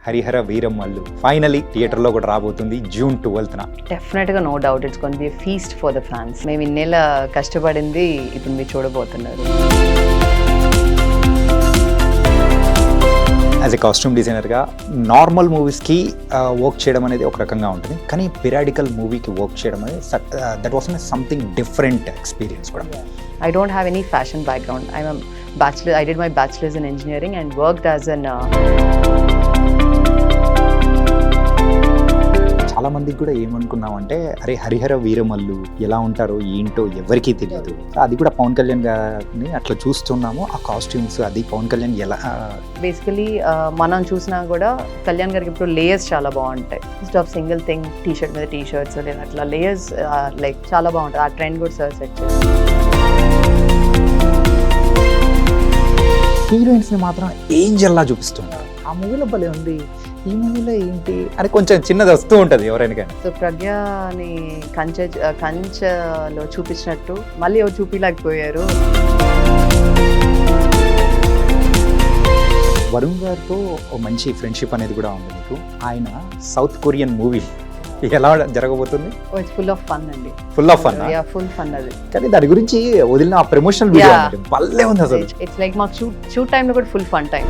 Harihara వీరమ్మల్లు finally థియేటర్లో కూడా రాబోతుంది June 12th. డెఫినెట్గా no doubt it's gonna be a feast for the fans. మేము ఇన్నేళ్ళ కష్టపడింది ఇప్పుడు మీరు చూడబోతున్నారు. యాజ్ ఎ కాస్ట్యూమ్ డిజైనర్గా నార్మల్ మూవీస్కి వర్క్ చేయడం అనేది ఒక రకంగా ఉంటుంది, కానీ పిరాడికల్ మూవీకి వర్క్ చేయడం అనేది that was something different experience కూడా. I don't have any fashion background. I'm a bachelor. I did my bachelor's in engineering and worked as an చాలా మందికి కూడా ఏమనుకున్నామంటే అరే హరిహర వీరమల్లు ఎలా ఉంటారో ఏంటో ఎవరికీ తెలియదు. అది కూడా పవన్ కళ్యాణ్ గారిని అట్లా చూస్తున్నాము, ఆ కాస్ట్యూమ్స్ అది పవన్ కళ్యాణ్ ఎలా బేసికలీ మనం చూసినా కూడా కళ్యాణ్ గారికి ఇప్పుడు లేయర్స్ చాలా బాగుంటాయి. Just of single thing T-shirt మీద టీషర్ట్స్ లేదా అట్లా లేయర్స్ లైక్ చాలా బాగుంటుంది. ఆ ట్రెండ్ కూడా సార్ సెట్ చేస్తారు. హీరోయిన్స్ని మాత్రం ఏంజల్లా చూపిస్తున్నారు. ఆ మూవీలో భలే ఉంది, ఈ మూవీలో ఏంటి అని కొంచెం చిన్నది వస్తూ ఉంటుంది ఎవరైనా కానీ. సో ప్రజ్ఞని కంచెలో చూపించినట్టు మళ్ళీ ఎవరు చూపించలేకపోయారు. వరుణ్ గారితో ఓ మంచి ఫ్రెండ్షిప్ అనేది కూడా ఉంది మీకు. ఆయన సౌత్ కొరియన్ మూవీ ఎలా జరగబోతుంది? ఇట్స్ ఫుల్ ఆఫ్ ఫన్ అండి. Full of fun. Full fun అది. కానీ దాని గురించి వదిలిన ఆ ప్రమోషనల్ వీడియో భలే ఉంది అసలు. ఇట్స్ లైక్ మాకు షూట్ టైంలో కూడా ఫుల్ ఫన్ టైం.